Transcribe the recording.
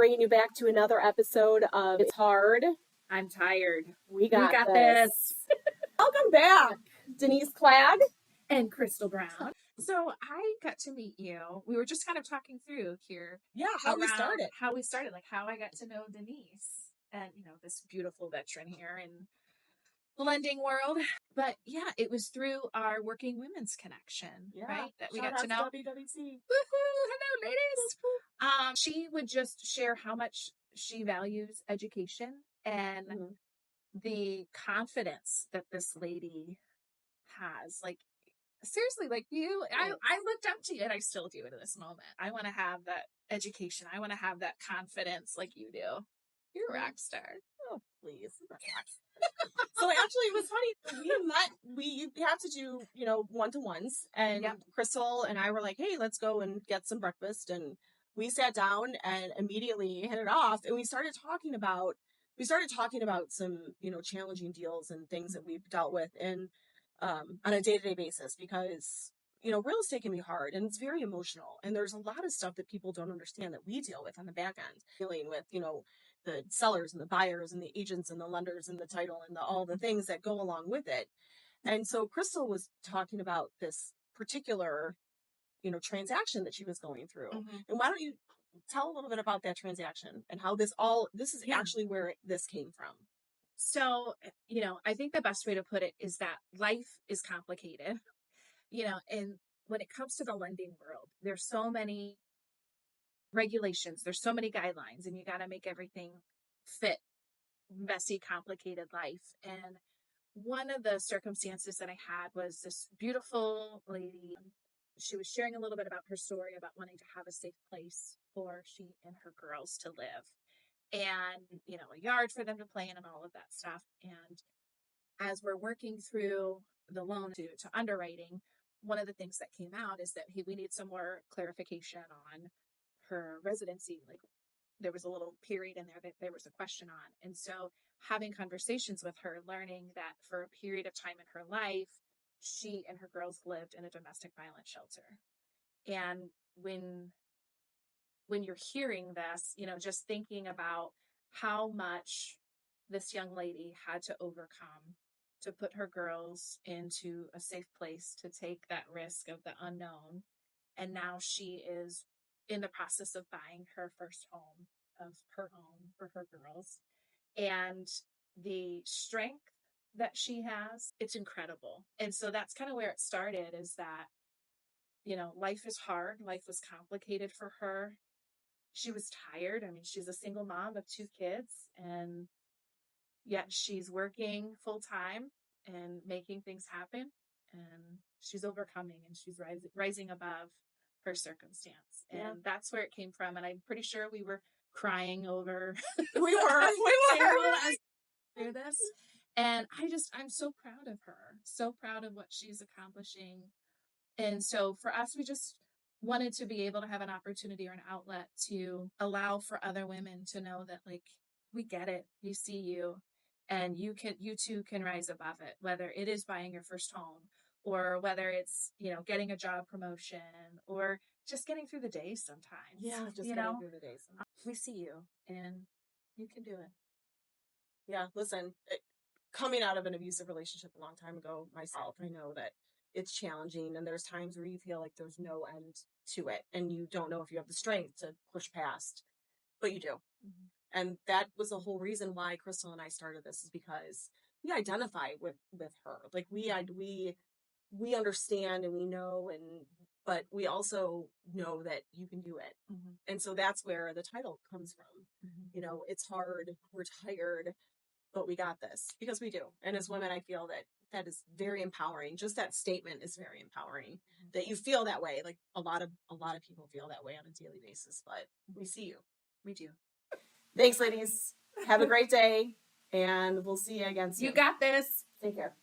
bringing you back to another episode of It's Hard. I'm tired. We got this. Welcome back, Denise Clagg and Crystal Brown. So I got to meet you. We were just kind of talking through here. Yeah, how we started, like how I got to know Denise and, this beautiful veteran here in the lending world. But yeah, it was through our Working Women's Connection, right? That we got to know. WWC. Woohoo! Hello, ladies. She would just share how much she values education and the confidence that this lady has. Like, seriously, like I looked up to you, and I still do it in this moment. I want to have that education. I want to have that confidence like you do. You're a rock star. Oh, please. So actually, it was funny. We had to do, one-to-ones, and Crystal and I were like, hey, let's go and get some breakfast. And we sat down and immediately hit it off. And we started talking about some, challenging deals and things that we've dealt with on a day-to-day basis, because, real estate can be hard and it's very emotional. And there's a lot of stuff that people don't understand that we deal with on the back end, dealing with, the sellers and the buyers and the agents and the lenders and the title and all the things that go along with it. And so Crystal was talking about this particular, transaction that she was going through. And why don't you tell a little bit about that transaction and how this is actually where this came from? So, I think the best way to put it is that life is complicated, and when it comes to the lending world, there's so many regulations, there's so many guidelines, and you got to make everything fit messy, complicated life. And one of the circumstances that I had was this beautiful lady. She was sharing a little bit about her story about wanting to have a safe place for she and her girls to live, and a yard for them to play in and all of that stuff. And as we're working through the loan to underwriting, one of the things that came out is that we need some more clarification on her residency. Like, there was a little period in there that there was a question on. And so having conversations with her, learning that for a period of time in her life, she and her girls lived in a domestic violence shelter. And when you're hearing this, just thinking about how much this young lady had to overcome to put her girls into a safe place, to take that risk of the unknown. And now she is in the process of buying her first home of her own for her girls. And the strength that she has, it's incredible. And so that's kind of where it started, is that, life is hard. Life was complicated for her. She was tired. I mean, she's a single mom of 2 kids, and yet she's working full time and making things happen. And she's overcoming, and she's rising above her circumstance. And that's where it came from. And I'm pretty sure we were crying over we were through this. And I'm so proud of her, so proud of what she's accomplishing. And so for us, we just wanted to be able to have an opportunity or an outlet to allow for other women to know that, like, we get it, we see you, and you too can rise above it, whether it is buying your first home, or whether it's, getting a job promotion, or just getting through the day sometimes. Yeah, just getting through the days. We see you, and you can do it. Yeah, listen, coming out of an abusive relationship a long time ago myself, I know that it's challenging, and there's times where you feel like there's no end to it, and you don't know if you have the strength to push past, but you do. And that was the whole reason why Crystal and I started this, is because we identify with her. Like, we understand and we know, but we also know that you can do it. And so that's where the title comes from. It's hard, we're tired, but we got this, because we do. And as women, I feel that is very empowering. Just that statement is very empowering, that you feel that way. Like, a lot of people feel that way on a daily basis, but we see you. We do. Thanks, ladies. Have a great day, and we'll see you again soon. You got this. Take care.